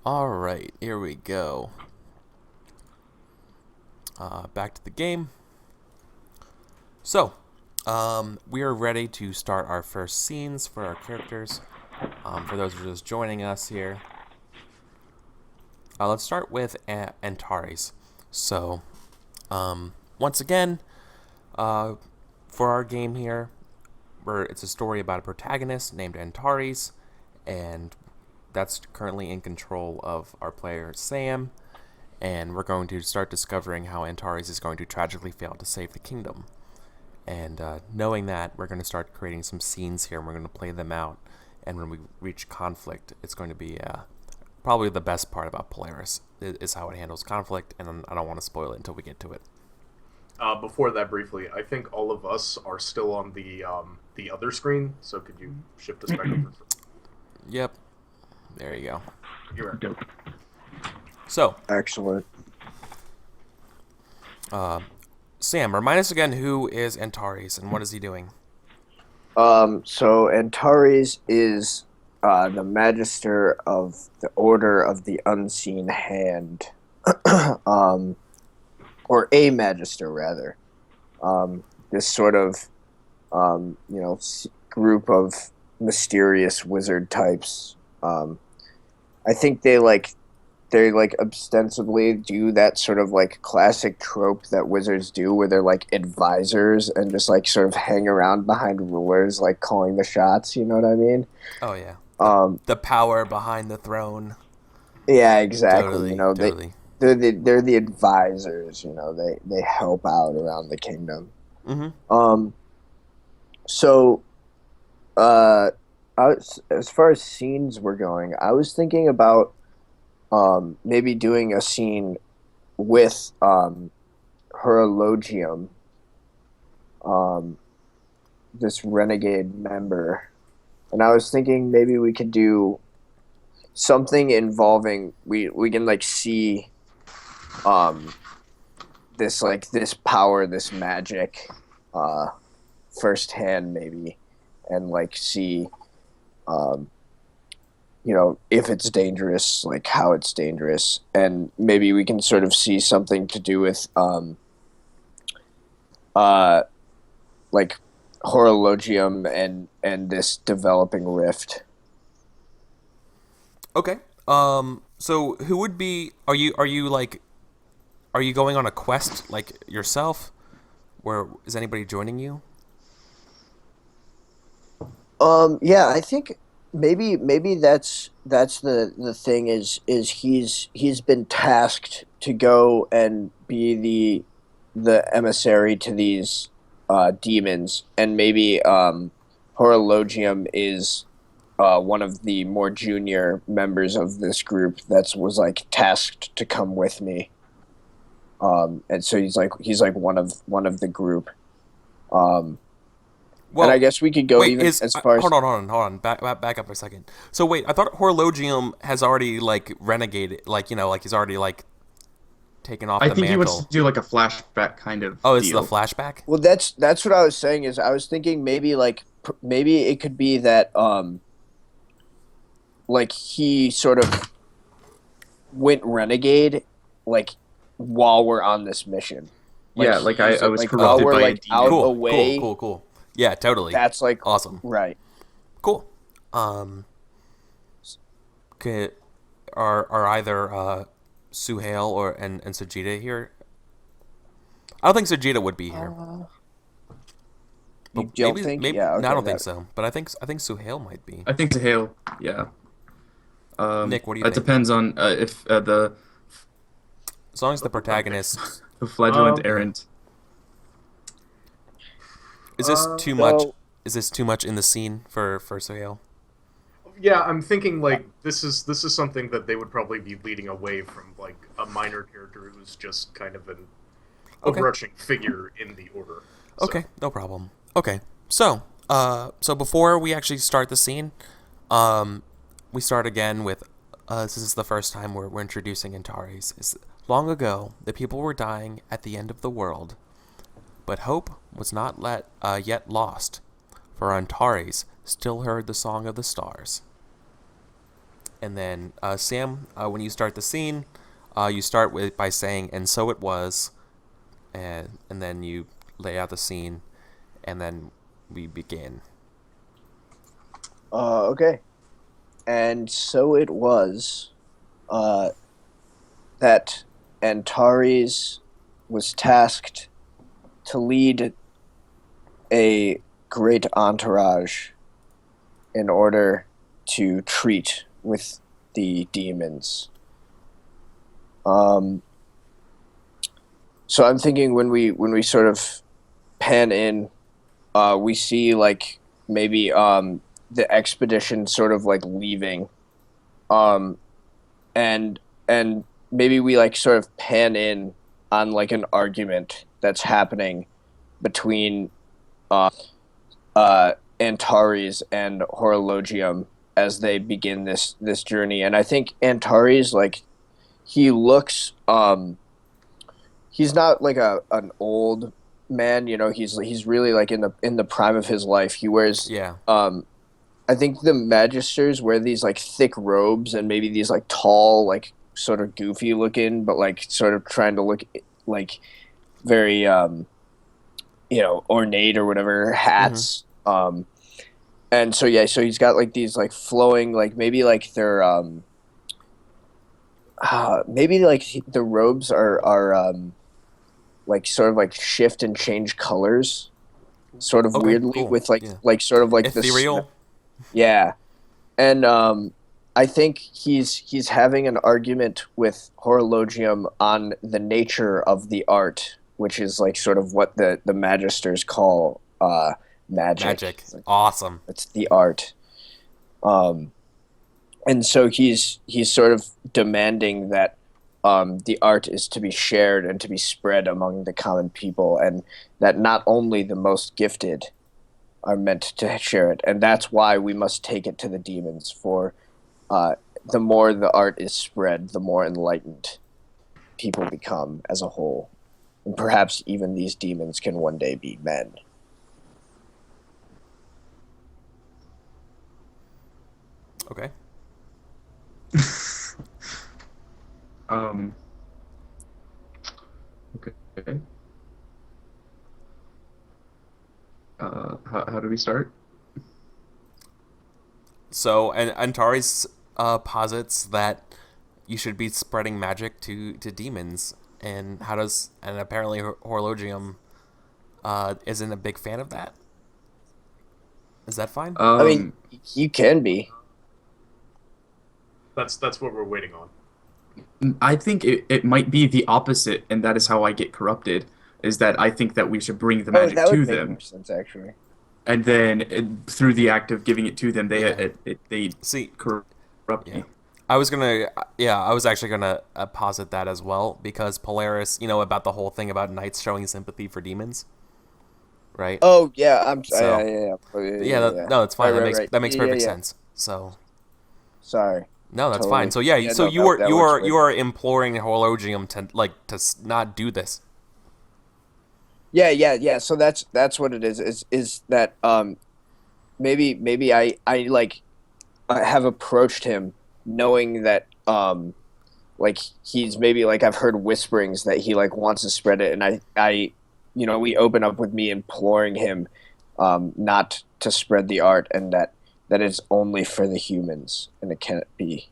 Alright, here we go. Back to the game. So, we are ready to start our first scenes for our characters. For those who are just joining us here. Let's start with Antares. So, once again, for our game here, it's a story about a protagonist named Antares, and that's currently in control of our player Sam, and we're going to start discovering how Antares is going to tragically fail to save the kingdom. And knowing that, we're going to start creating some scenes here, and we're going to play them out, and when we reach conflict, it's going to be probably the best part about Polaris, is how it handles conflict, and I don't want to spoil it until we get to it. Before that, briefly, I think all of us are still on the other screen. So could you shift us back over? Yep. There you go. You're right. Dope. So, Excellent. Sam, remind us again who is Antares and what is he doing? So Antares is the Magister of the Order of the Unseen Hand, or a Magister rather. This sort of, group of mysterious wizard types. I think they ostensibly do that sort of like classic trope that wizards do where they're like advisors and just like sort of hang around behind rulers like calling the shots, you know what I mean? Oh, yeah. The power behind the throne. Yeah, exactly. Totally, totally. They're the advisors, they help out around the kingdom. Mm-hmm. So as far as scenes were going, I was thinking about maybe doing a scene with Horologium, this renegade member, and I was thinking maybe we could do something involving we can like see this power, this magic firsthand maybe, and like see if it's dangerous, like how it's dangerous, and maybe we can sort of see something to do with like Horologium and this developing rift. Okay. So who would be? Are you going on a quest like yourself? Where is anybody joining you? Yeah, I think maybe that's the thing is he's been tasked to go and be the emissary to these demons, and maybe Horologium is one of the more junior members of this group that was like tasked to come with me, and so he's like one of the group. Well, and I guess we could go even as far as... Hold on. Back up for a second. So wait, I thought Horologium has already like renegated, like he's already like taken off. I the think mantle. he wants to do like a flashback kind of. Oh, it's deal. the flashback. Well, that's what I was saying. Is I was thinking maybe it could be that like he sort of went renegade like while we're on this mission. Like, yeah, like I was like, corrupted while we're by like a demon. out Cool, away. cool. Yeah, totally. That's like awesome. Right. Cool. Okay, are either Suhail and Sajida here? I don't think Sajida would be here. You don't think? Maybe, Yeah. Okay, no, I don't think so. But I think Suhail might be. I think to hail, yeah. Nick, what do you think? It depends on if the as long as the protagonist. the flagellant errant. Is this too much? Is this too much in the scene for Suhail? Yeah, I'm thinking like this is something that they would probably be leading away from, like a minor character who's just kind of an overarching figure in the order. So. Okay, no problem. Okay, so before we actually start the scene, we start again with this is the first time we're introducing Antares. Long ago, the people were dying at the end of the world, but hope was not yet lost, for Antares still heard the song of the stars. And then Sam, when you start the scene, you start by saying "and so it was," and then you lay out the scene, and then we begin. Okay. And so it was that Antares was tasked to lead a great entourage in order to treat with the demons. So I'm thinking when we sort of pan in, we see like maybe the expedition sort of like leaving, um, and and maybe we like sort of pan in on like an argument that's happening between uh, Antares and Horologium as they begin this journey. And I think Antares, like, he looks he's not like an old man, you know, he's really like in the prime of his life. He wears Yeah. I think the magisters wear these like thick robes and maybe these like tall, like sort of goofy looking, but like sort of trying to look like very you know, ornate or whatever hats. And so yeah, so he's got like these like flowing, like maybe like they're maybe like the robes are like sort of like shift and change colors, sort of Okay, weirdly cool. with like Yeah. sort of like Ethereal. yeah. And I think he's having an argument with Horologium on the nature of the art, which is like sort of what the magisters call magic. Magic. It's like, Awesome. it's the art. And so he's sort of demanding that the art is to be shared and to be spread among the common people, and that not only the most gifted are meant to share it, and that's why we must take it to the demons. For the more the art is spread, the more enlightened people become as a whole, and perhaps even these demons can one day be men. Okay. Okay. How do we start? So, and Antares posits that you should be spreading magic to demons, and apparently Horologium isn't a big fan of that. Is that fine? I mean, you can be. That's what we're waiting on. I think it might be the opposite, and that is how I get corrupted. Is that I think that we should bring the magic that would to make them, more sense actually. and then through the act of giving it to them, Yeah. they See, corrupt yeah. me. I was actually gonna posit that as well, because Polaris, about the whole thing about knights showing sympathy for demons, right? Oh yeah, So yeah. no, it's fine. Right. That makes perfect Yeah. sense. So Sorry. no, that's Totally. fine. So yeah, so no, you are that you works are for you are imploring Horologium to not do this. Yeah. So that's what it is that maybe I like have approached him knowing that like he's maybe like I've heard whisperings that he like wants to spread it, and I you know, we open up with me imploring him not to spread the art, and that it's only for the humans and it can't be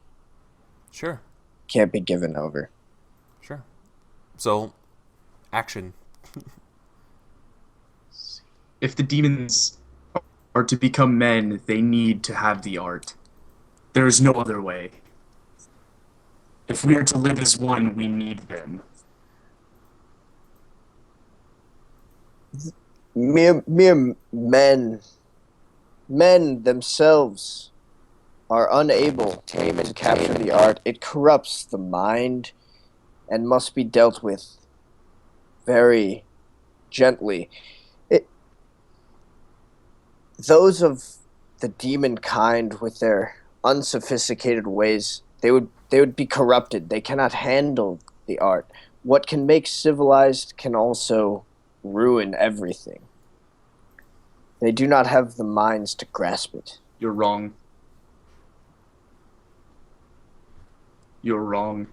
Sure. given over. Sure. So, action. If the demons are to become men, they need to have the art. There is no other way. If we are to live as one, we need them. Mere men themselves are unable to capture the art. It corrupts the mind and must be dealt with very gently. Those of the demon kind with their unsophisticated ways, they would be corrupted. They cannot handle the art. What can make civilized can also ruin everything. They do not have the minds to grasp it. You're wrong. You're wrong.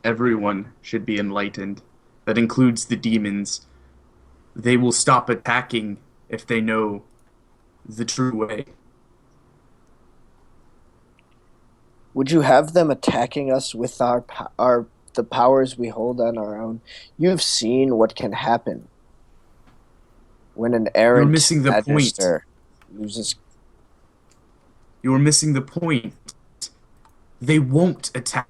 Everyone should be enlightened. That includes the demons. They will stop attacking if they know the true way. Would you have them attacking us with our the powers we hold on our own? You've seen what can happen when an You're errant missing the point. magister loses. You're missing the point. They won't attack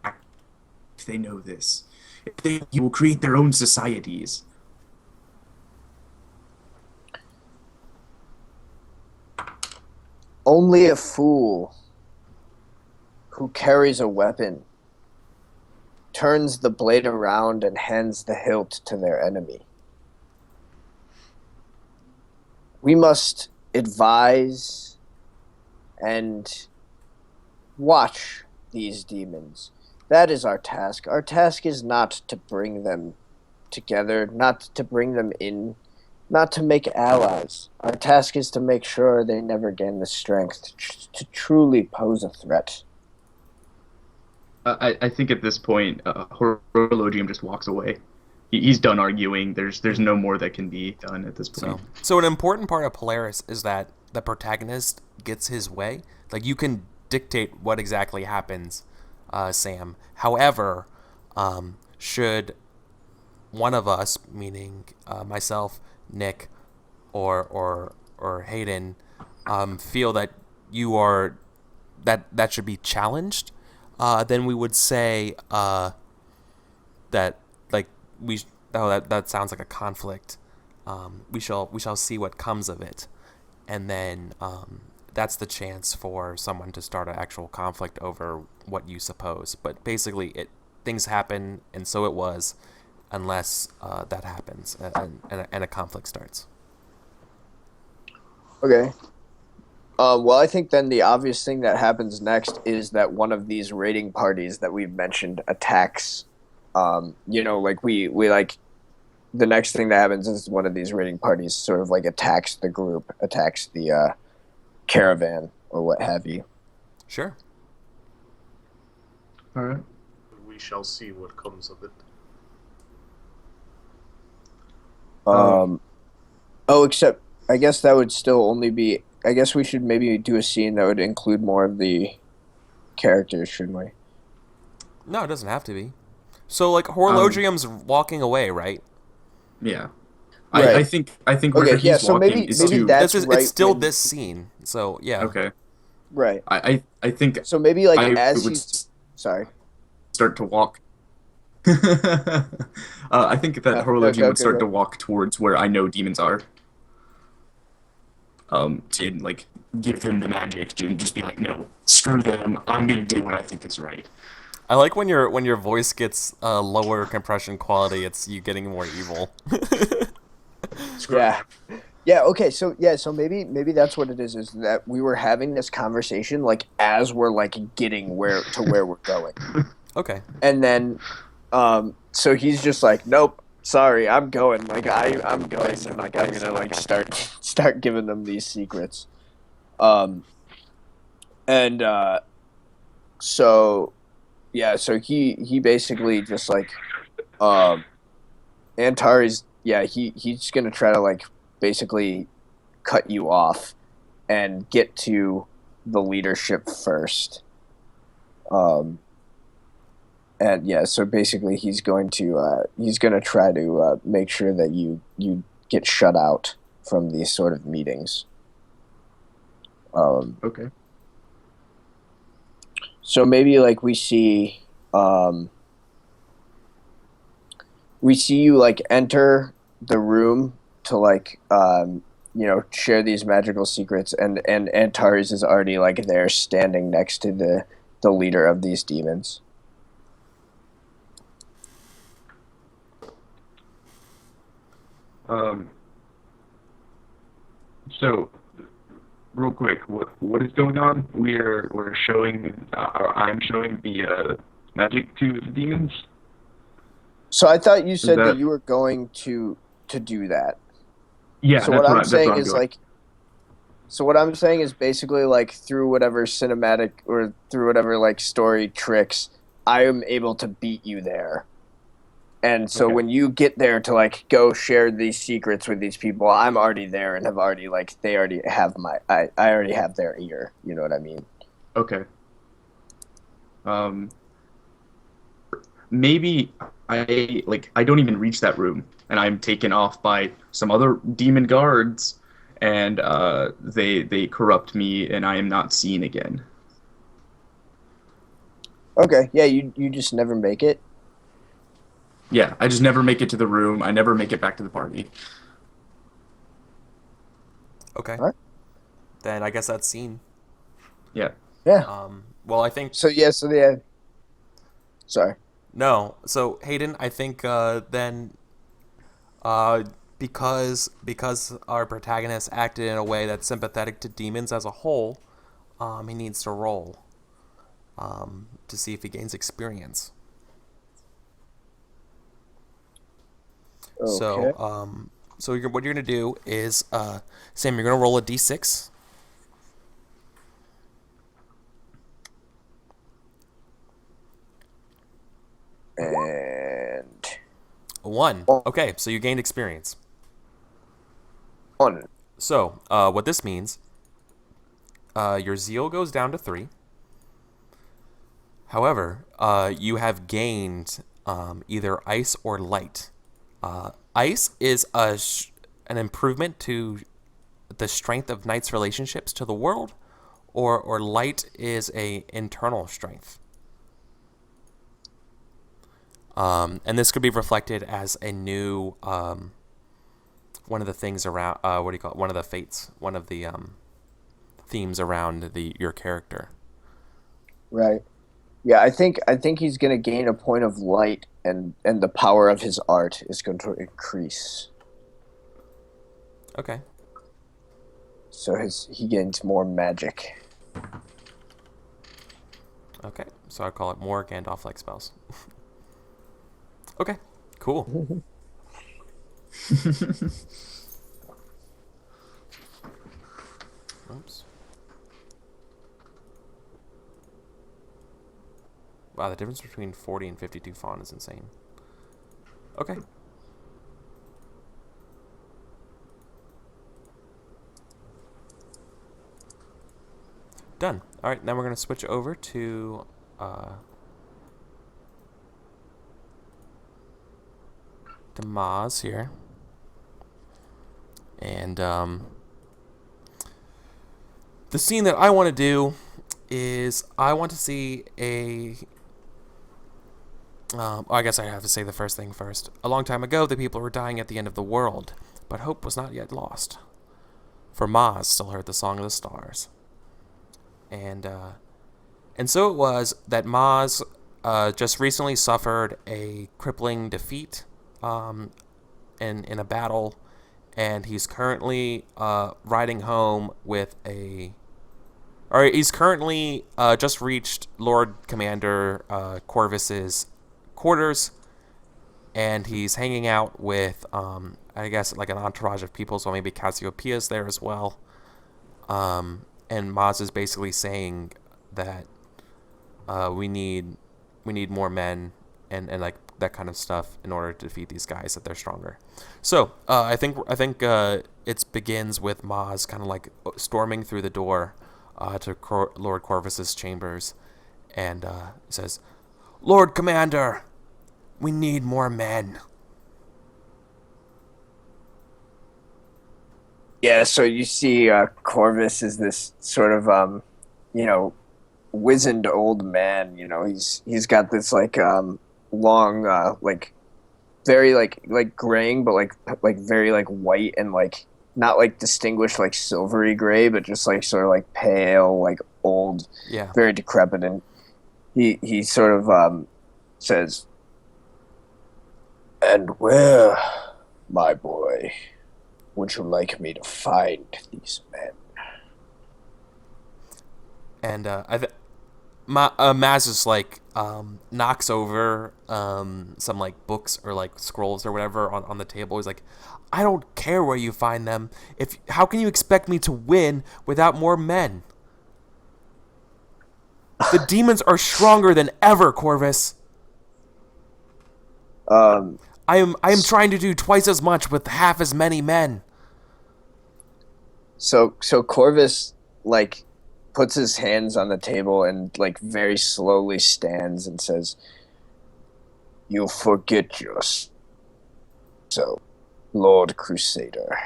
if they know this. You will create their own societies. Only a fool who carries a weapon turns the blade around and hands the hilt to their enemy. We must advise and watch these demons. That is our task. Our task is not to bring them together, not to bring them in, not to make allies. Our task is to make sure they never gain the strength to truly pose a threat. I think at this point, Horologium just walks away. He's done arguing. There's no more that can be done at this point. So an important part of Polaris is that the protagonist gets his way. Like, you can dictate what exactly happens, Sam. However, should one of us, meaning myself, Nick, or Hayden, feel that you are that should be challenged, then we would say that, like, that sounds like a conflict. We shall see what comes of it, and then that's the chance for someone to start an actual conflict over what you suppose. But basically, things happen, and so it was, unless that happens and a conflict starts. Okay. Well, I think then the obvious thing that happens next is that one of these raiding parties that we've mentioned attacks. Like we like the next thing that happens is one of these raiding parties sort of like attacks the group, attacks the caravan or what have you. Sure. All right. We shall see what comes of it. Except I guess that would still only be. I guess we should maybe do a scene that would include more of the characters, shouldn't we? No, it doesn't have to be. So, like, Horologium's walking away, right? Yeah. Right. I think where he's so walking maybe is to... that's it's still when, this scene. So, yeah. Okay. right. I think So maybe like I as would he's sorry. start to walk. I think that Horologium would start to walk towards where I know demons are. To like give him the magic to just be like, no, screw them. I'm gonna do what I think is right. I like when your voice gets lower compression quality. It's you getting more evil. Yeah. Yeah, okay, so maybe that's what it is that we were having this conversation like as we're like getting where we're going. Okay. And then so he's just like, nope, sorry, I'm going. Like I'm going and like I'm gonna like start giving them these secrets. So he basically just like Antares, he's gonna try to like basically cut you off and get to the leadership first. So basically he's going to try to make sure that you get shut out from these sort of meetings. Okay. So maybe like we see you like enter the room to like share these magical secrets, and Antares is already like there standing next to the leader of these demons. So, real quick, what is going on? We're showing, I'm showing the magic to the demons. So I thought you said that you were going to do that. Yeah. So what I'm saying is like, So what I'm saying is basically like through whatever cinematic or through whatever like story tricks, I am able to beat you there. And so Okay. when you get there to like go share these secrets with these people, I'm already there and have already like they already have I already have their ear. You know what I mean? Okay. Um, maybe I don't even reach that room, and I'm taken off by some other demon guards, and they corrupt me, and I am not seen again. Okay, yeah, you just never make it. Yeah, I just never make it to the room. I never make it back to the party. Okay. All right. Then I guess that's scene. Yeah. Yeah. Well, I think So yeah, so yeah. Sorry. no. So Hayden, I think then uh, because our protagonist acted in a way that's sympathetic to demons as a whole, he needs to roll to see if he gains experience. Okay. So what you're gonna do is, Sam, you're gonna roll a d6. And A 1. one. Okay, so you gained experience. One. So what this means, your zeal goes down to 3. However, you have gained either ice or light. Ice is an improvement to the strength of knights' relationships to the world, or light is a internal strength. And this could be reflected as a new one of the things around what do you call it? One of the fates, one of the themes around your character. Right. Yeah, I think he's gonna gain a point of light, and the power of his art is going to increase. Okay. So he gains more magic. Okay. So I call it more Gandalf-like spells. Okay. Cool. Oops. Wow, the difference between 40 and 52 font is insane. Okay. Done. All right, now we're going to switch over to Maz here. And the scene that I want to do is I want to see a I guess I have to say the first thing first. A long time ago, the people were dying at the end of the world, but hope was not yet lost. For Maz still heard the song of the stars. And so it was that Maz just recently suffered a crippling defeat in a battle, and he's currently riding home with a... All right, he's currently just reached Lord Commander Corvus's quarters, and he's hanging out with, I guess, like an entourage of people, so maybe Cassiopeia's there as well. And Maz is basically saying that we need more men and like that kind of stuff in order to defeat these guys, that they're stronger. So I think it begins with Maz kind of like storming through the door to Lord Corvus's chambers, and says, "Lord Commander, we need more men." Yeah, so you see, Corvus is this sort of, you know, wizened old man. You know, he's got this like long, like very like graying, but like very like white and like not like distinguished like silvery gray, but just like sort of like pale, like old, Yeah. very decrepit, and he sort of says, "And where, my boy, would you like me to find these men?" And Maz just like knocks over some like books or like scrolls or whatever on the table. He's like, I don't care where you find them. How can you expect me to win without more men? The demons are stronger than ever, Corvus. I am trying to do twice as much with half as many men. So Corvus like puts his hands on the table and like very slowly stands and says, "You forget yourself, Lord Crusader.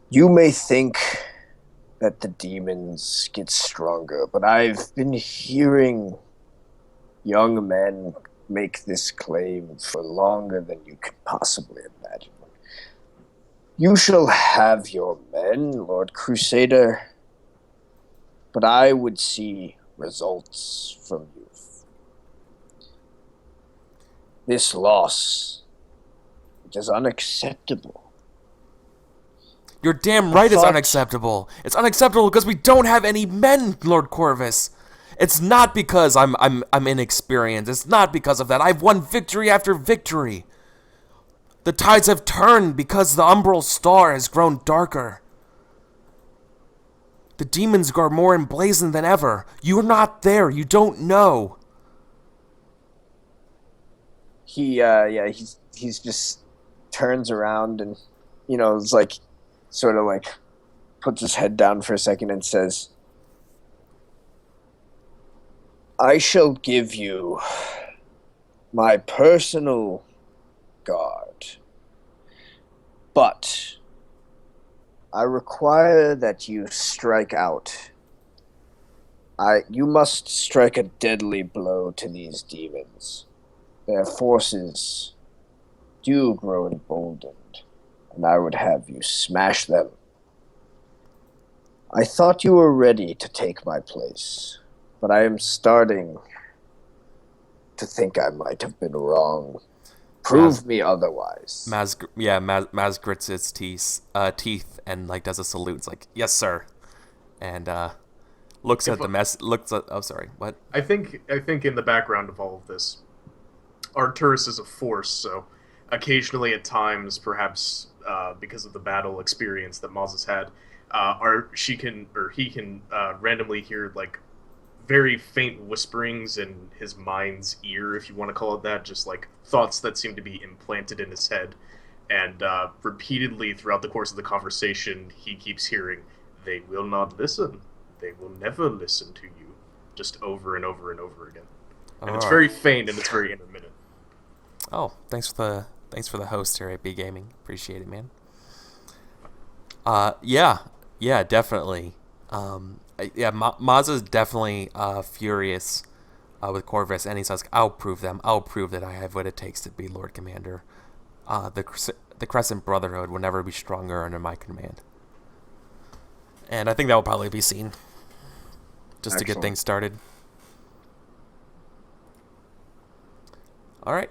You may think that the demons get stronger, but I've been hearing young men make this claim for longer than you can possibly imagine. You shall have your men, Lord Crusader, but I would see results from you. This loss, it is unacceptable. You're damn right it's unacceptable. It's unacceptable because we don't have any men, Lord Corvus. It's not because I'm inexperienced. It's not because of that. I've won victory after victory. The tides have turned because the umbral star has grown darker. The demons are more emblazoned than ever. You're not there. You don't know. He's just turns around and, is like, sort of like puts his head down for a second and says, I shall give you my personal guard, but I require that you strike out. You must strike a deadly blow to these demons. Their forces do grow emboldened, and I would have you smash them. I thought you were ready to take my place, but I am starting to think I might have been wrong. Prove me otherwise. Maz grits his teeth and like does a salute. It's like, yes, sir, and looks at the mess. Oh, sorry, what? I think in the background of all of this, Arcturus is a force, so occasionally at times, perhaps because of the battle experience that Maz has had, he can randomly hear like very faint whisperings in his mind's ear, if you want to call it that, just like thoughts that seem to be implanted in his head. And repeatedly throughout the course of the conversation, he keeps hearing, "They will not listen. They will never listen to you," just over and over and over again. And it's very faint and it's very intermittent. Oh, thanks for the host here at B Gaming. Appreciate it, man. Yeah, definitely. Maz is definitely furious with Corvus, and he says, I'll prove them. I'll prove that I have what it takes to be Lord Commander. The Crescent Brotherhood will never be stronger under my command. And I think that will probably be seen, just to get things started. All right.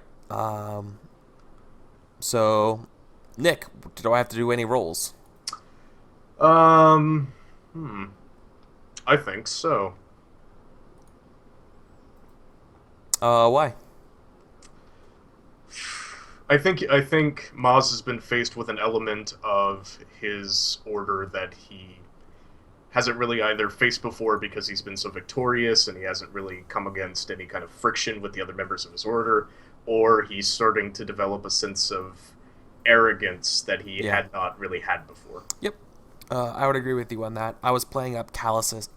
So, Nick, do I have to do any rolls? I think so. Why? I think Maz has been faced with an element of his order that he hasn't really either faced before because he's been so victorious and he hasn't really come against any kind of friction with the other members of his order, or he's starting to develop a sense of arrogance that he had not really had before. Yep. I would agree with you on that. I was playing up callousness,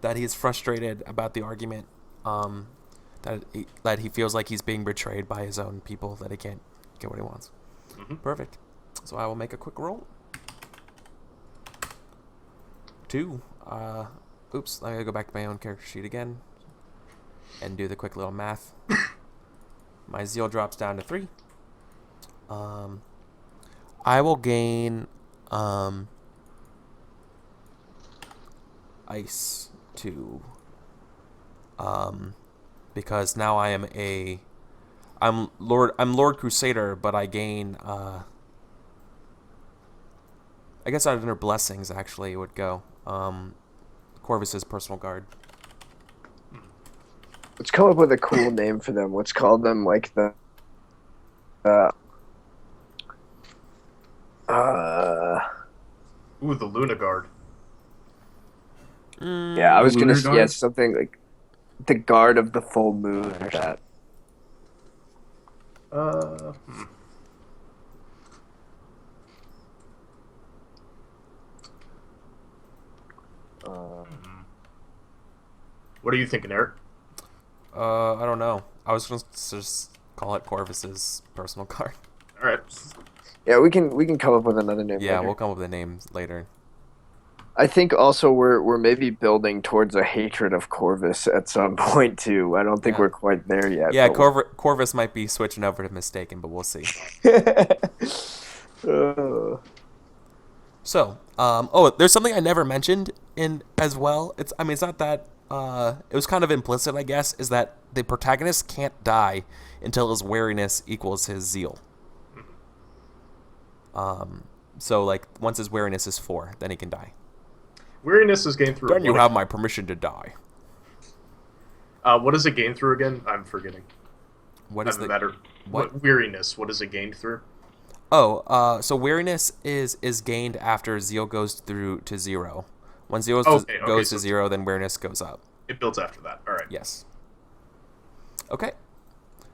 that he's frustrated about the argument, that he feels like he's being betrayed by his own people, that he can't get what he wants. Mm-hmm. Perfect. So I will make a quick roll. 2. Oops, I gotta go back to my own character sheet again and do the quick little math. My zeal drops down to 3. I will gain ice 2, because now I'm Lord Crusader, but I gain I guess under blessings actually it would go. Corvus's personal guard. Let's come up with a cool name for them. Let's call them like the uh Ooh, the Luna Guard. yeah, I was gonna Lunar yeah, Guard? something like the guard of the full moon or that. Uh, hmm. What are you thinking, Eric? I don't know. I was gonna just call it Corvus's personal guard. All right. Yeah, we can come up with another name. Yeah, later. we'll come up with the names later. I think also we're maybe building towards a hatred of Corvus at some point too. I don't think Yeah. we're quite there yet. Yeah, but Corvus might be switching over to Mistaken, but we'll see. Uh, So, oh, there's something I never mentioned in as well. It's not that, it was kind of implicit, I guess, is that the protagonist can't die until his wariness equals his zeal. So like once his wariness is 4, then he can die. Weariness is gained through. Then you what have my permission to die. What does it gain through again? I'm forgetting. What is Doesn't the matter. what? Weariness? What is it gained through? Oh, so weariness is gained after zeal goes through to 0. When zeal Okay, goes to so 0, then weariness goes up. it builds after that. All right. Yes. Okay.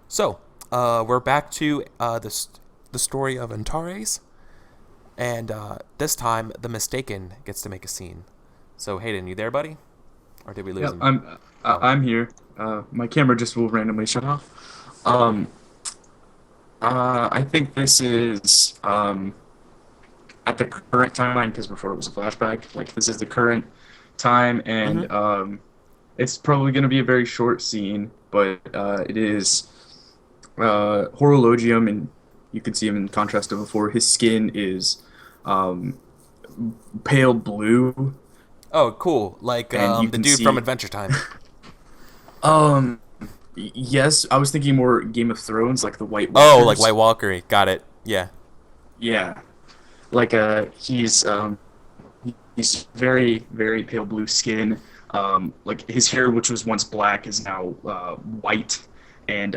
So, we're back to the story of Antares, and this time the Mistaken gets to make a scene. So, Hayden, you there, buddy? Or did we lose Yep, him? I'm here. My camera just will randomly shut off. I think this is at the current timeline because before it was a flashback. Like this is the current time, and it's probably going to be a very short scene, but it is Horologium, and you can see him in contrast to before. His skin is pale blue. Oh, cool! Like And you the can dude see- from Adventure Time. Yes, I was thinking more Game of Thrones, like the White Oh, Walkers. like White Walker. Got it. Yeah. Yeah, like he's very very pale blue skin. Like his hair, which was once black, is now white, and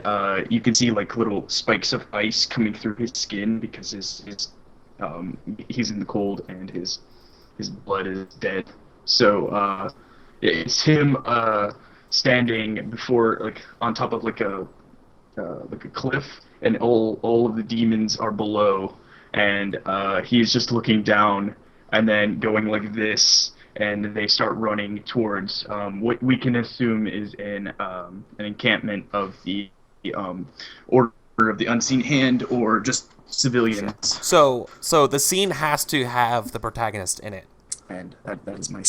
you can see like little spikes of ice coming through his skin because he's in the cold and his blood is dead. So it's him standing before like on top of like a cliff, and all of the demons are below, and he's just looking down and then going like this, and they start running towards what we can assume is an encampment of the Order of the Unseen Hand, or just civilians. So the scene has to have the protagonist in it. And that is my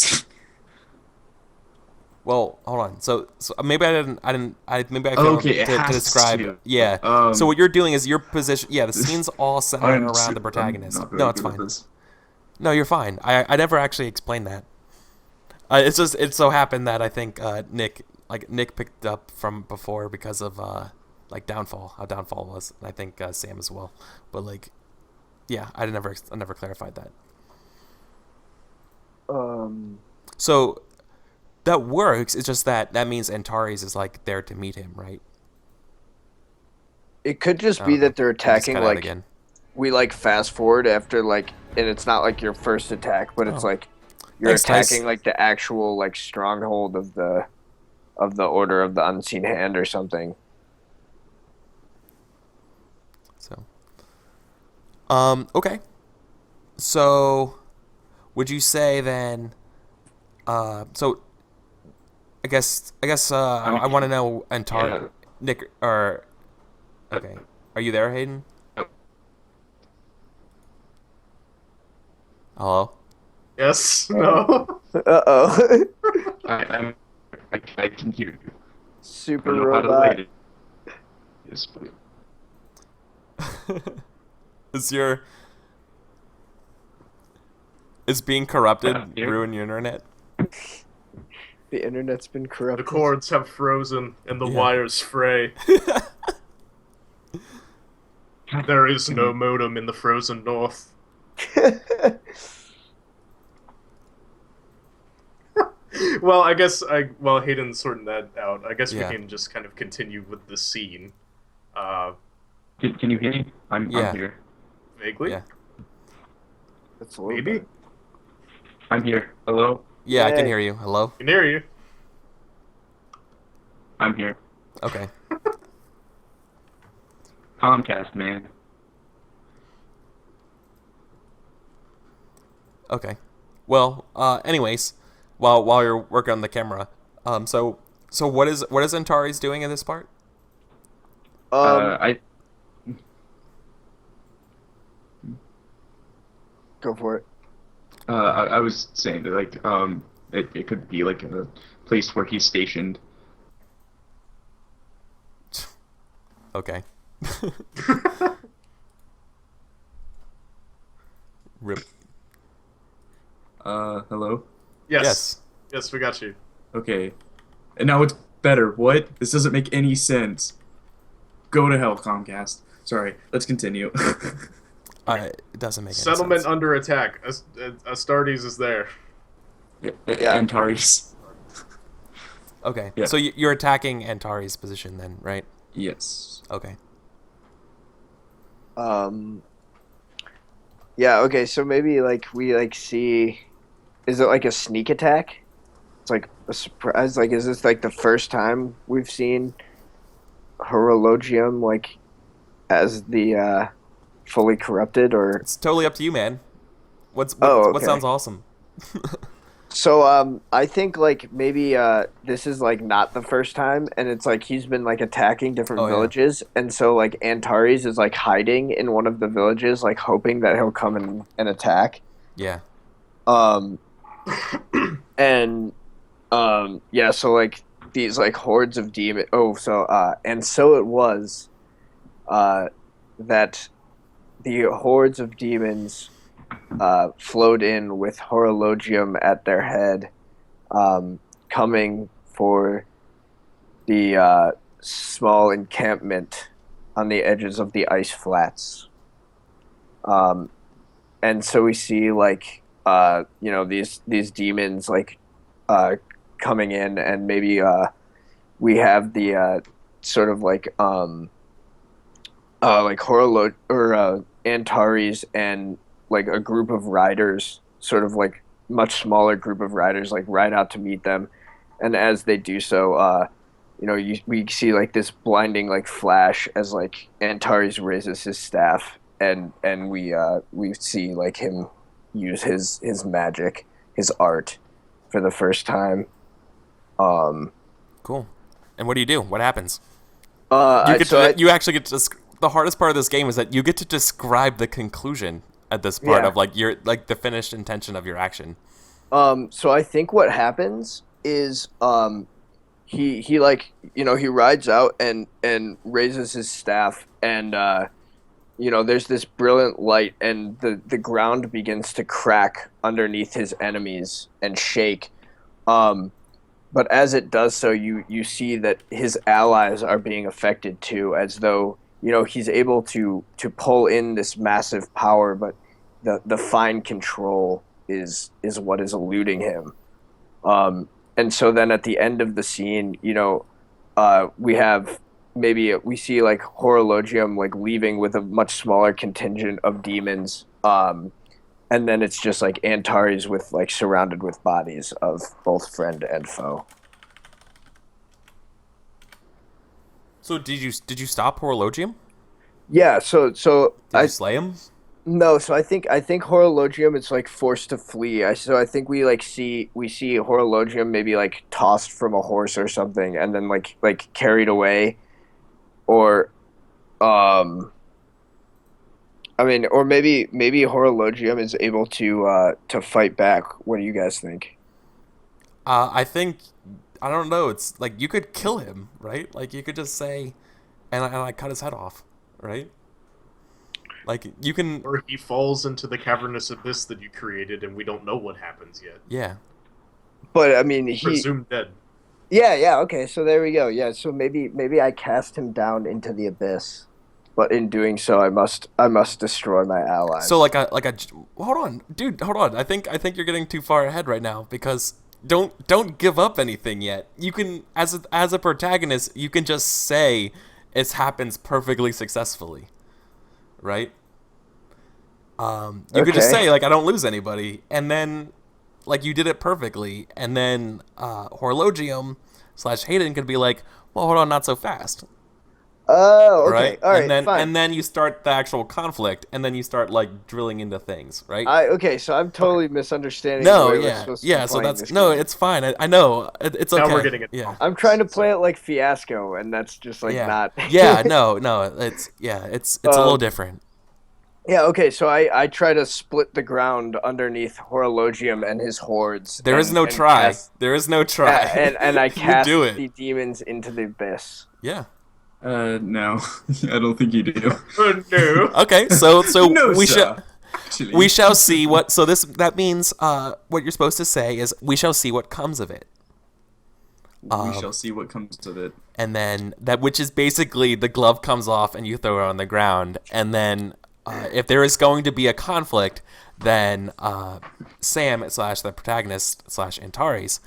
Well, hold on. So maybe I maybe I Oh, failed okay, it to has describe. to. Yeah. So what you're doing is your position. Yeah, the scene's all centered I'm around super- the protagonist. I'm not very No, it's good at fine. this. No, you're fine. I never actually explained that. It's just it so happened that I think Nick picked up from before because of like Downfall, how Downfall was, and I think Sam as well. But like, yeah, I never clarified that. So that works. It's just that means Antares is like there to meet him, right? it could just be that they're You just attacking cut out like again. we like fast forward after like, and it's not like your first attack, but it's Oh. like you're Thanks, Tice. attacking like the actual like stronghold of the Order of the Unseen Hand or something. So, okay. So, would you say then? So, I guess I want to know Yeah. Nick or okay. Are you there, Hayden? Hello. Yes. No. Uh-oh. I can hear you. Super I don't know how to robot. relate it. Yes, but Is being corrupted Yeah. ruin your internet? The internet's been The corrupted. cords have frozen and the Yeah. wires fray. There is no modem in the frozen north. Well, I guess while Hayden's sorting that out, I guess we Yeah. can just kind of continue with the scene. Can you hear me? I'm Yeah. here. Vaguely, Yeah. That's a little maybe. better. I'm here. Hello? Yeah, I can Yay. hear you. Hello? Can hear you. I'm here. Okay. Comcast, man. Okay. Well, anyways, while you're working on the camera, so what is Antares doing in this part? I Go for it. I was saying that it could be like a place where he's stationed. Okay. Rip. Hello? Yes. Yes, we got you. Okay. And now it's better. What? This doesn't make any sense. Go to hell, Comcast. Sorry, let's continue. It doesn't make any Settlement sense. under attack. Astartes is there. Yeah. Antares. Okay. Yeah. So you're attacking Antares' position then, right? Yes. Okay. Yeah, okay, so maybe like we like see, is it like a sneak attack? It's like a surprise. Like, is this like the first time we've seen Horologium like as the fully corrupted, or It's totally up to you, man. What okay. sounds awesome? So I think like maybe this is like not the first time, and it's like he's been like attacking different Oh, yeah. villages, and so like Antares is like hiding in one of the villages, like hoping that he'll come and attack. Yeah. Um and yeah, so like these like hordes of demon. Oh, so and so it was that the hordes of demons flowed in with Horologium at their head, coming for the small encampment on the edges of the ice flats. And so we see like these demons like coming in, and maybe we have the sort of like Antares and like a group of riders, sort of like much smaller group of riders, like ride out to meet them, and as they do so, we see like this blinding like flash as like Antares raises his staff, and we see like him use his magic, his art, for the first time. Cool. And what do you do? What happens? I, so I, You actually get to the hardest part of this game is that you get to describe the conclusion at this part Yeah. of like your like the finished intention of your action. So I think what happens is he like he rides out and raises his staff, and there's this brilliant light, and the ground begins to crack underneath his enemies and shake. But as it does so, you see that his allies are being affected too, as though he's able to pull in this massive power, but the fine control is what is eluding him. And so then at the end of the scene, we see like Horologium like leaving with a much smaller contingent of demons. And then it's just like Antares with like surrounded with bodies of both friend and foe. So did you stop Horologium? Yeah, so Did you slay him? no, so I think Horologium is like forced to flee. So I think we see Horologium maybe like tossed from a horse or something, and then like carried away, or I mean, or maybe Horologium is able to fight back. What do you guys think? I think I don't know. It's like you could kill him, right? Like you could just say, and I cut his head off, right? Like you can, Or he falls into the cavernous abyss that you created, and we don't know what happens yet. yeah. But I mean, Presumed dead. yeah, okay. So there we go. Yeah, so maybe I cast him down into the abyss, but in doing so, I must destroy my allies. So hold on, dude, hold on. I think you're getting too far ahead right now because don't give up anything yet. You can, as a protagonist, you can just say it happens perfectly successfully, right? You could just say like I don't lose anybody, and then like you did it perfectly, and then Horologium / Hayden could be like, well, hold on, not so fast. Oh, okay. Right? All right, and then fine. and then you start the actual conflict, and then you start like drilling into things, right? Okay, so I'm totally misunderstanding No, the way we're yeah, supposed to yeah. be So playing that's this no, game. it's fine. I know it's okay. Now we're getting it Yeah, I'm trying to play it like Fiasco, and that's just like yeah, not. yeah. No, it's a little different. Yeah, okay, so I try to split the ground underneath Horologium and his hordes. There is no and try. Cast, There is no try. and I You cast do it. the demons into the abyss. Yeah. No, I don't think you do. Oh, no. Okay. So No, we sir. shall Actually. we shall see what. So that means what you're supposed to say is we shall see what comes of it. We shall see what comes of it. And then that, which is basically the glove comes off and you throw it on the ground, and then if there is going to be a conflict, then Sam / the protagonist / Antares,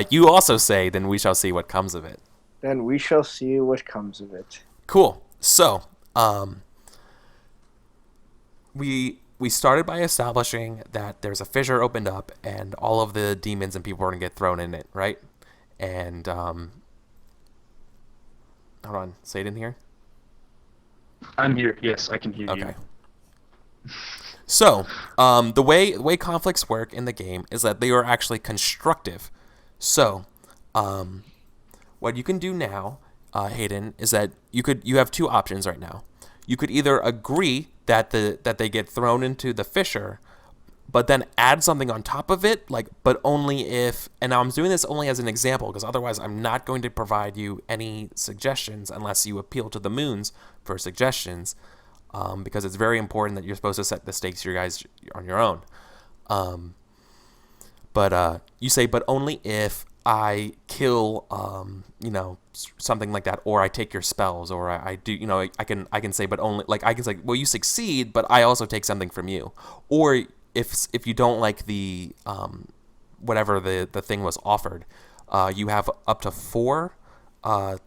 you also say, then we shall see what comes of it. Then we shall see what comes of it. Cool. So we started by establishing that there's a fissure opened up and all of the demons and people are gonna get thrown in it, right? And hold on, say it in here. I'm here. Yes, I can hear you. Okay. So, the way conflicts work in the game is that they are actually constructive. So, what you can do now, Hayden, is that you have two options right now. You could either agree that they get thrown into the fissure, but then add something on top of it, but only if. And now I'm doing this only as an example because otherwise I'm not going to provide you any suggestions unless you appeal to the moons for suggestions. Because it's very important that you're supposed to set the stakes you guys on your own. But you say, but only if I kill, something like that, or I take your spells, or I do, I can say, but only, like, I can say, well, you succeed, but I also take something from you. Or if you don't like the, whatever the thing was offered, you have up to 4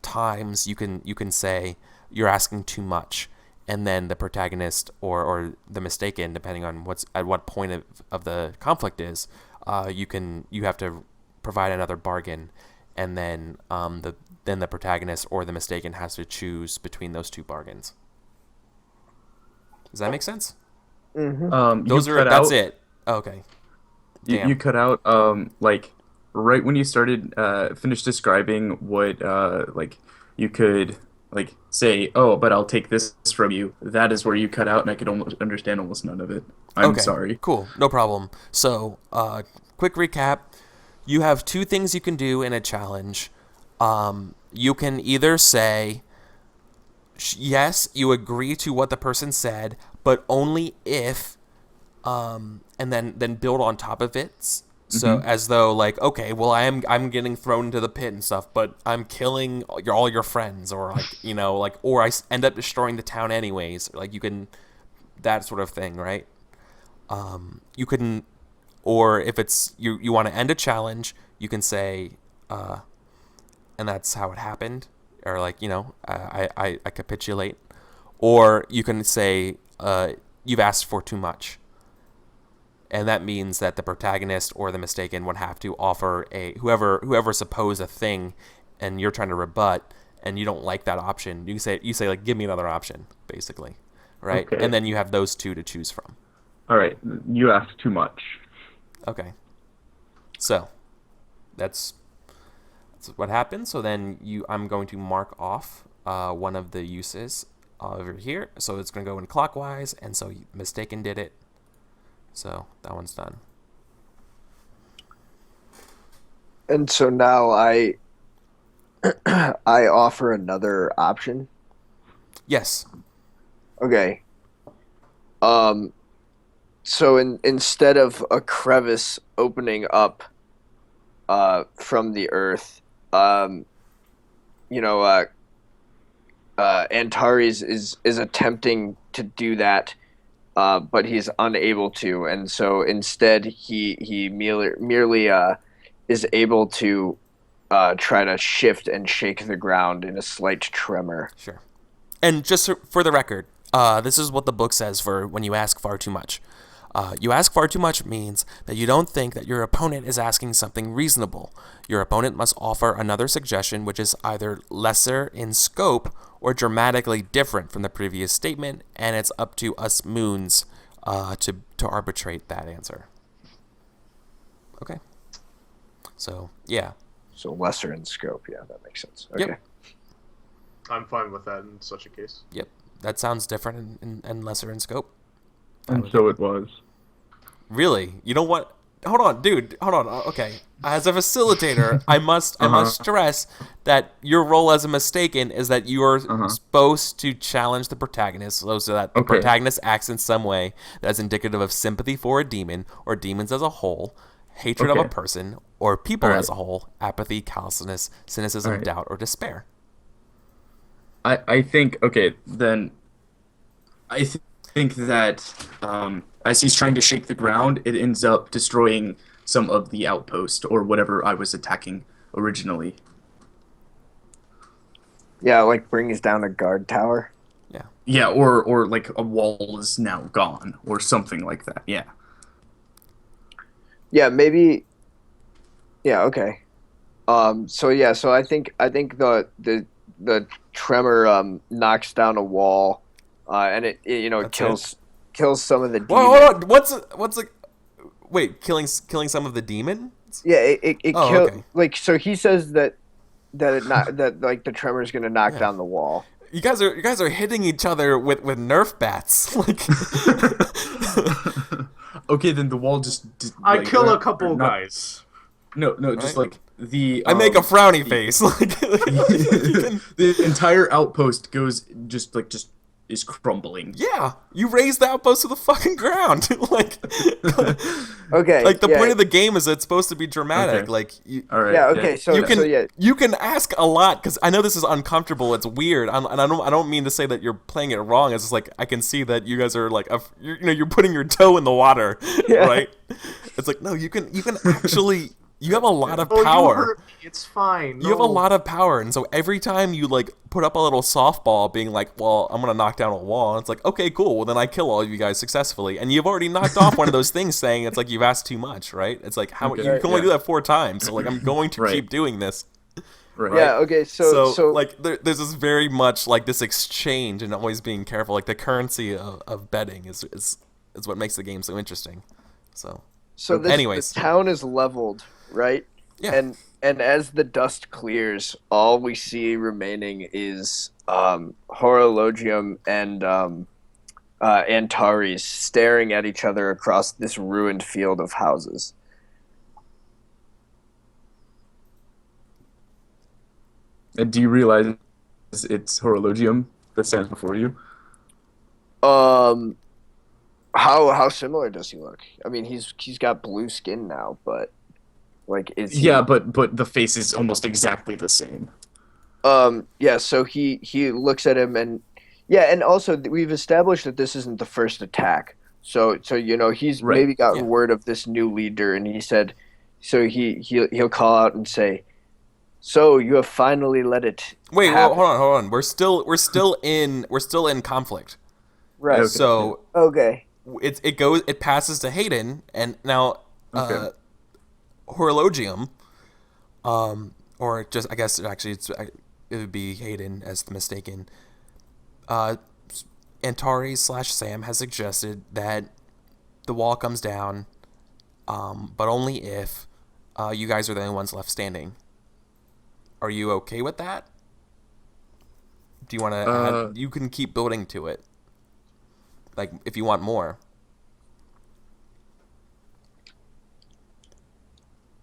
times you can say you're asking too much. And then the protagonist or the mistaken, depending on at what point of the conflict is, you have to provide another bargain, and then the protagonist or the mistaken has to choose between those 2 bargains. Does that make sense? Mm-hmm. That's it. Okay. You cut out like right when you started finished describing what you could say, oh, but I'll take this from you. That is where you cut out, and I could almost understand almost none of it. I'm sorry. Cool, no problem. So, quick recap: you have 2 things you can do in a challenge. You can either say, yes, you agree to what the person said, but only if, and then build on top of it. So as though okay, well I'm getting thrown into the pit and stuff, but I'm killing all your friends, or or I end up destroying the town anyways. You can, that sort of thing, right? You can, or if it's you want to end a challenge, you can say, and that's how it happened, or I capitulate, or you can say you've asked for too much. And that means that the protagonist or the mistaken would have to offer whoever supposed a thing, and you're trying to rebut, and you don't like that option. You say give me another option, basically, right? Okay. And then you have those 2 to choose from. All right, you asked too much. Okay. So that's what happens. So then I'm going to mark off one of the uses over here. So it's going to go in clockwise, and so mistaken did it. So that one's done. And so now I offer another option. Yes. Okay. So instead of a crevice opening up from the earth, Antares is attempting to do that, but he's unable to, and so instead he merely is able to try to shift and shake the ground in a slight tremor. Sure. And just for the record, this is what the book says for when you ask far too much. You ask far too much means that you don't think that your opponent is asking something reasonable. Your opponent must offer another suggestion which is either lesser in scope or dramatically different from the previous statement, and it's up to us moons to arbitrate that answer. Okay. So, yeah. So lesser in scope, yeah, that makes sense. Okay. Yep. I'm fine with that in such a case. Yep. That sounds different and lesser in scope. And so it was. Really? You know what? Hold on, dude. Hold on. Okay. As a facilitator, I must stress that your role as a mistaken is that you are supposed to challenge the protagonist so that the protagonist acts in some way that is indicative of sympathy for a demon or demons as a whole, hatred of a person, or people as a whole, apathy, callousness, cynicism, doubt, or despair. I think, then I think that as he's trying to shake the ground, it ends up destroying some of the outpost or whatever I was attacking originally. Yeah, like brings down a guard tower. Yeah. Yeah, or like a wall is now gone or something like that. Yeah. Yeah, maybe. Yeah. Okay. So I think the tremor knocks down a wall, and it kills some of the demons. Whoa, hold on. What's like? Wait, killing some of the demons? Yeah, it kills. Okay. Like, so he says that like the tremor is gonna knock down the wall. You guys are hitting each other with Nerf bats. Like, okay, then the wall just I kill a couple guys. No, just like the. I make a frowny face. Like, the entire outpost goes just is crumbling. Yeah, you raise the outpost to the fucking ground. Like, okay. Like the point of the game is it's supposed to be dramatic. Okay. Like, all right. Yeah. Okay. So you can ask a lot because I know this is uncomfortable. It's weird, and I don't mean to say that you're playing it wrong. It's just like I can see that you guys are like you're putting your toe in the water, right? It's like no, you can actually. You have a lot of power. You hurt me. It's fine. You have a lot of power, and so every time you like put up a little softball, being like, "Well, I'm gonna knock down a wall," it's like, "Okay, cool. Well, then I kill all of you guys successfully," and you've already knocked off one of those things, saying it's like you've asked too much, right? It's like how you can only do that 4 times, so like I'm going to keep doing this. Right. Yeah. Okay. So like there's this very much like this exchange and always being careful. Like the currency of betting is what makes the game so interesting. So anyways, the town is leveled. Right? Yeah. And as the dust clears, all we see remaining is Horologium and Antares staring at each other across this ruined field of houses. And do you realize it's Horologium that stands before you? How similar does he look? I mean, he's got blue skin now, but like is he... Yeah, but the face is almost exactly the same. Yeah, so he looks at him and also we've established that this isn't the first attack. So he's maybe gotten word of this new leader, and he said, so he'll call out and say, "So you have finally let it." Wait, happen. hold on. We're still in conflict. Right. Okay. So it passes to Hayden, and now Horologium, or just I guess actually it would be Hayden as the mistaken. Antares/Sam has suggested that the wall comes down, but only if you guys are the only ones left standing. Are you okay with that? Do you want to? You can keep building to it. Like if you want more.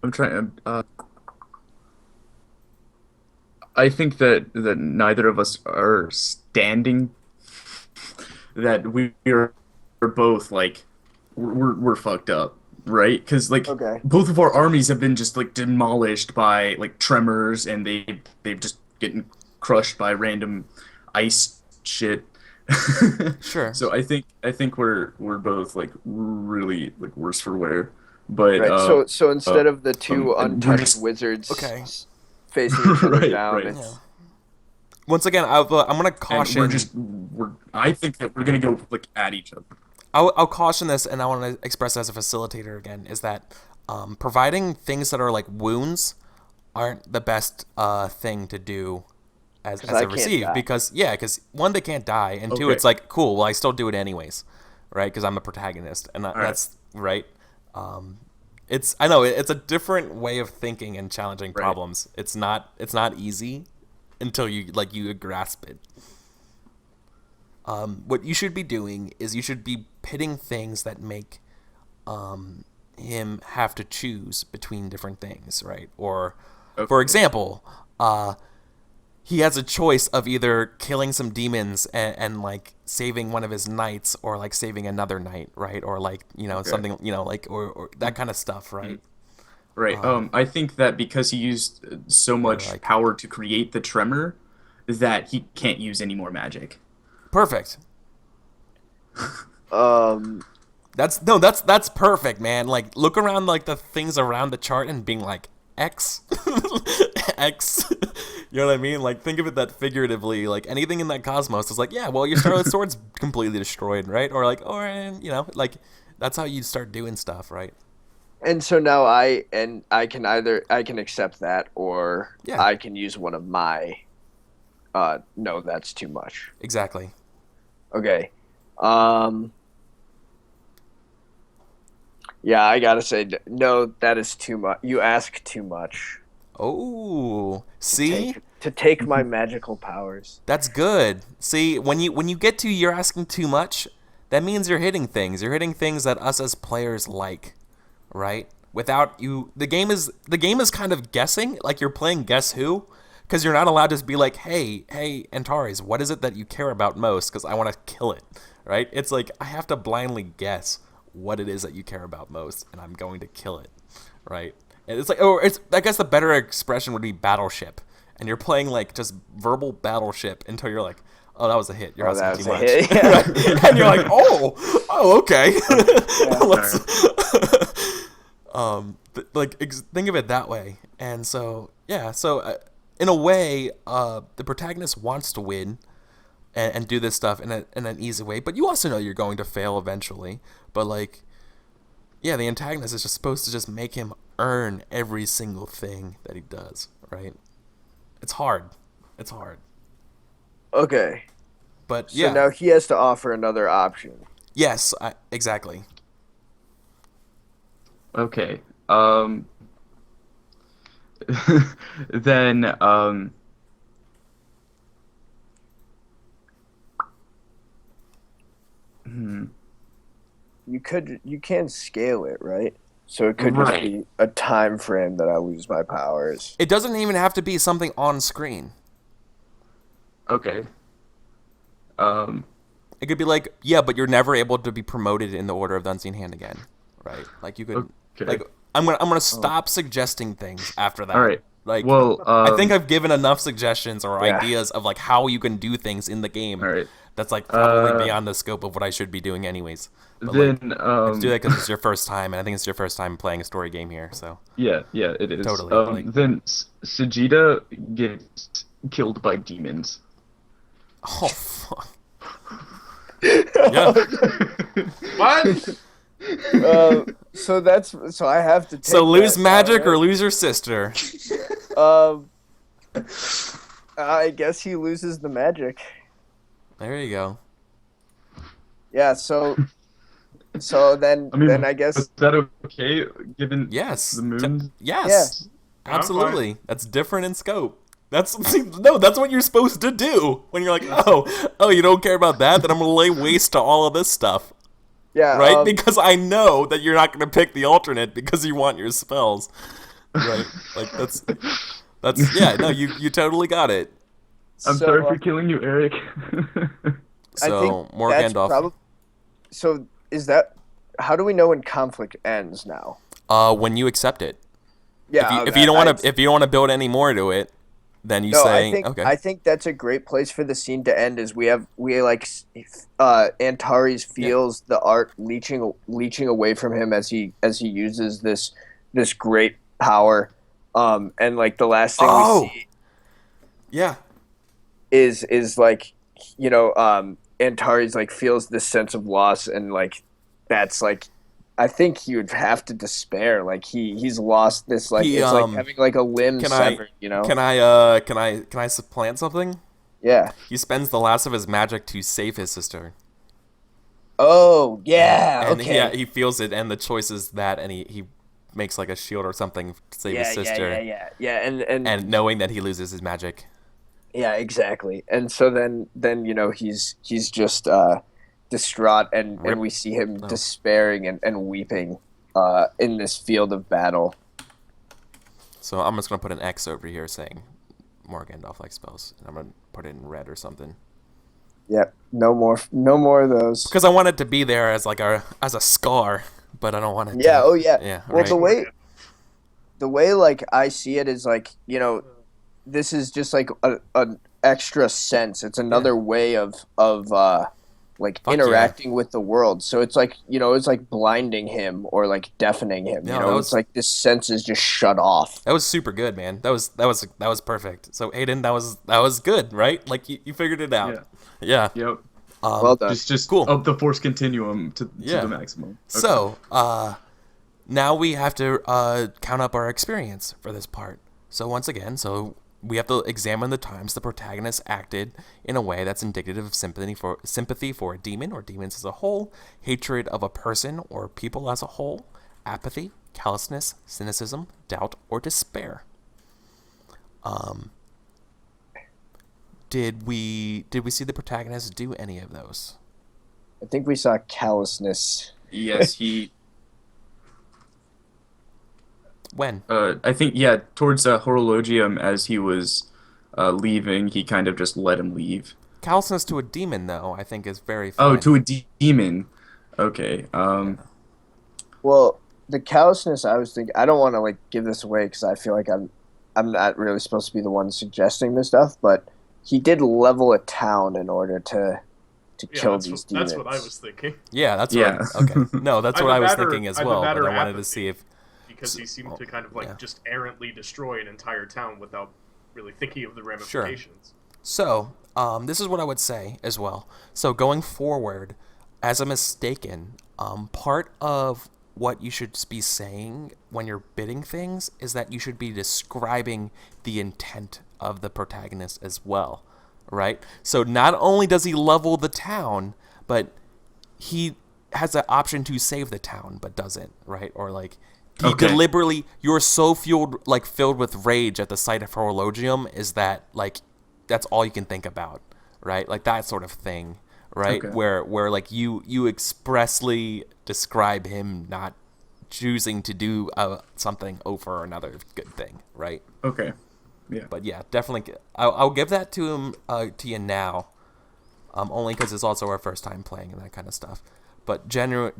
I'm trying. I think that neither of us are standing. That we are both like we're fucked up, right? Because like both of our armies have been just like demolished by like tremors, and they've just getting crushed by random ice shit. Sure. So I think we're both like really like worse for wear. But Right. So instead of the two and we're untouched just- wizards Okay. facing each other Right, down, right. it's Yeah. Once again, I'm gonna and caution. I think that we're gonna go like at each other. I'll caution this, and I want to express as a facilitator again, is that providing things that are like wounds aren't the best thing to do as 'Cause a I can't receive, die. because one, they can't die, and two, Okay. it's like, cool, well, I still do it anyways, right? Because I'm the protagonist, and right. that's right. I know it's a different way of thinking and challenging Right. problems. It's not easy until you grasp it. What you should be doing is you should be pitting things that make him have to choose between different things, right? Or, for example, he has a choice of either killing some demons and like saving one of his knights, or like saving another knight, right? Or like something like or that kind of stuff, right? Right. I think that because he used so much like- power to create the tremor, that he can't use any more magic. Perfect. That's perfect, man. Like, look around like the things around the chart and being like X, X. You know what I mean? Like, think of it that figuratively. Like, anything in that cosmos is like, yeah, well, your Starlit Sword's completely destroyed, right? Or like, like that's how you start doing stuff, right? And so now I can accept that, or Yeah. I can use one of my. No, that's too much. Exactly. Okay. Yeah, I gotta say no. That is too much. You ask too much. Oh, see, To take my magical powers. that's good. See, when you get to you're asking too much, that means you're hitting things. You're hitting things that us as players like, right? Without you, the game is kind of guessing, like you're playing Guess Who, because you're not allowed to just be like, hey, Antares, what is it that you care about most? Because I want to kill it, right? It's like I have to blindly guess what it is that you care about most, and I'm going to kill it, right? And it's like, I guess the better expression would be battleship, and you're playing like just verbal battleship until you're like, oh, that was a hit. You're asking too much. Hit. Yeah. And you're like, oh, okay. Let's, think of it that way. And so, yeah, in a way, the protagonist wants to win and do this stuff in an easy way, but you also know you're going to fail eventually. But like, yeah, the antagonist is just supposed to just make him earn every single thing that he does, right? It's hard. Okay. But So yeah. now he has to offer another option. Yes, exactly. Okay. Then You can scale it, right? So it could just Right. be a time frame that I lose my powers. It doesn't even have to be something on screen. Okay. It could be like, yeah, but you're never able to be promoted in the Order of the Unseen Hand again, right? Like you could, Okay. like I'm gonna stop suggesting things after that. All right. Like, Well, I think I've given enough suggestions or Yeah. ideas of like how you can do things in the game. All right. That's like probably beyond the scope of what I should be doing anyways. But Then let's do that because it's your first time, and I think it's your first time playing a story game here. So yeah, it is. Totally, Then Sajida gets killed by demons. oh fuck. Yeah. What? So I have to take So lose that now, magic right? or lose your sister. I guess he loses the magic. There you go. Yeah, so then I mean, then I guess is that okay given Yes. the moons? Yes. I'm Absolutely. That's different in scope. That's what you're supposed to do when you're like, oh, you don't care about that, then I'm gonna lay waste to all of this stuff, yeah, right? Because I know that you're not gonna pick the alternate because you want your spells, right? Like that's yeah. No, you totally got it. I'm so, sorry for killing you, Eric. I So think more that's Gandalf. So is that how do we know when conflict ends now? When you accept it. Yeah, If you don't want to build any more to it, than you No, saying, okay. I think that's a great place for the scene to end. Is we like Antares Yeah. feels the art leeching away from him as he uses this great power, and like the last thing we Oh, see yeah. is like Antares like feels this sense of loss, and like that's like I think he would have to despair. Like he's lost this, like He it's like having like a limb can I severed, you know? can I supplant something? Yeah. He spends the last of his magic to save his sister. Oh, yeah. And Okay. he feels it, and the choice is that, and he makes like a shield or something to save his sister. Yeah, And knowing that he loses his magic. yeah, exactly. And so then he's just distraught, and Rip. we see him No. despairing and weeping in this field of battle. So I'm just gonna put an X over here saying more Gandalf like spells, and I'm gonna put it in red or something. Yep. No more of those. Because I want it to be there as like as a scar, but I don't want it Yeah, to. oh yeah. Yeah, Well, right. the way like I see it is like, this is just like an extra sense. It's another way of like Fuck interacting with the world. So it's like, it's like blinding him or like deafening him. No, that was- It's like this sense is just shut off. That was super good, man. That was perfect. So Aiden, that was good, right? Like you figured it out. Yeah. Yep. Well done. Just Cool. up the force continuum to Yeah. the maximum. Okay. So now we have to count up our experience for this part. So once again, we have to examine the times the protagonist acted in a way that's indicative of sympathy for a demon or demons as a whole, hatred of a person or people as a whole, apathy, callousness, cynicism, doubt, or despair. Did we see the protagonist do any of those? I think we saw callousness. Yes, he. When? I think towards Horologium as he was leaving, he kind of just let him leave. Callousness to a demon, though, I think is very Oh, fine. to a demon. Okay. Well, the callousness, I was thinking, I don't want to like give this away because I feel like I'm not really supposed to be the one suggesting this stuff, but he did level a town in order to kill these demons. That's what I was thinking. Yeah, that's Yeah. what okay. No, that's what I was thinking as I've well, had but I her wanted to apathy. see if Because he seemed to kind of like yeah. just errantly destroy an entire town without really thinking of the ramifications. So, this is what I would say as well. So going forward, as I'm mistaken, part of what you should be saying when you're bidding things is that you should be describing the intent of the protagonist as well, right? So not only does he level the town, but he has the option to save the town, but doesn't, right? Or like he Okay. deliberately, you're so filled with rage at the sight of Horologium is that like that's all you can think about, right? Like that sort of thing, right? Okay. Where like you expressly describe him not choosing to do something over another good thing, right? Okay. Yeah. But yeah, definitely, I'll give that to him to you now, only because it's also our first time playing and that kind of stuff. But generally,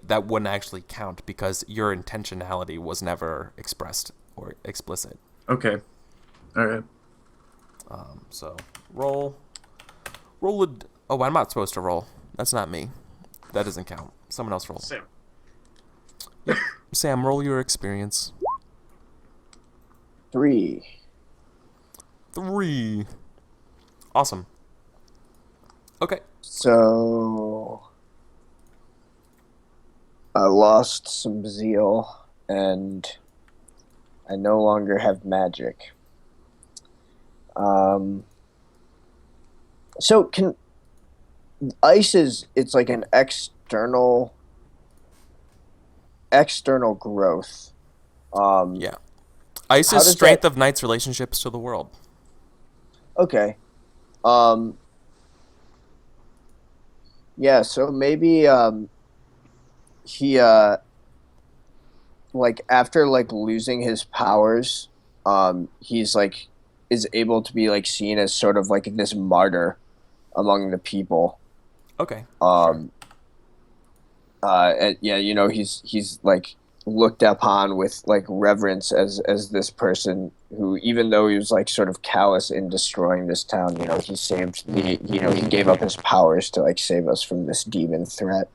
that wouldn't actually count because your intentionality was never expressed or explicit. Okay. All right. So roll a. Oh, I'm not supposed to roll. That's not me. That doesn't count. Someone else roll. Sam. Sam, roll your experience. 3. 3. Awesome. Okay. So I lost some zeal, and I no longer have magic. So can ice it's like an external growth. Yeah. Ice How is does strength that- of knight's relationships to the world. Okay. Yeah, so maybe he like after like losing his powers, he's like is able to be like seen as sort of like this martyr among the people. Okay. And, yeah, he's like looked upon with like reverence as this person who, even though he was like sort of callous in destroying this town, he saved he gave up his powers to like save us from this demon threat.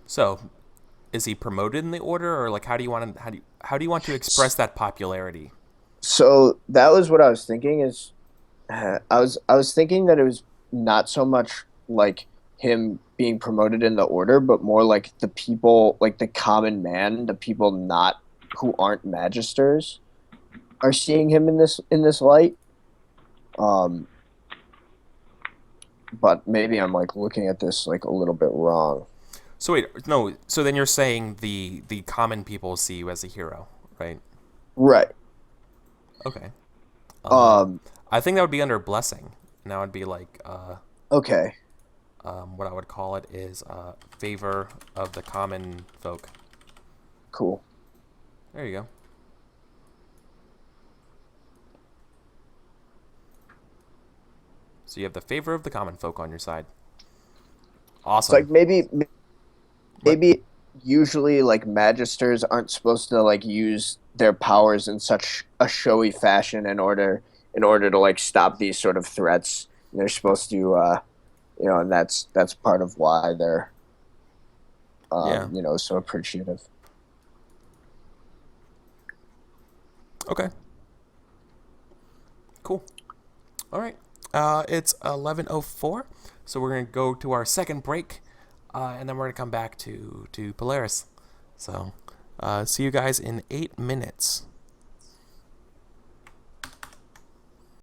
So, is he promoted in the order, or like how do you want to express that popularity? So that was what I was thinking. I was thinking that it was not so much like him being promoted in the order, but more like the people, like the common man, the people not who aren't magisters, are seeing him in this light. Um, but maybe I'm like looking at this like a little bit wrong. So wait, no. So then you're saying the common people see you as a hero, right? Right. Okay. Um. I think that would be under blessing, and that would be like Okay. what I would call it is favor of the common folk. Cool. There you go. So you have the favor of the common folk on your side. It's Awesome. like maybe usually like magisters aren't supposed to like use their powers in such a showy fashion in order to like stop these sort of threats. They're supposed to and that's part of why they're Yeah. so appreciative. Okay. Cool. All right. It's 11:04, so we're gonna go to our second break, and then we're gonna come back to Polaris. So, see you guys in 8 minutes.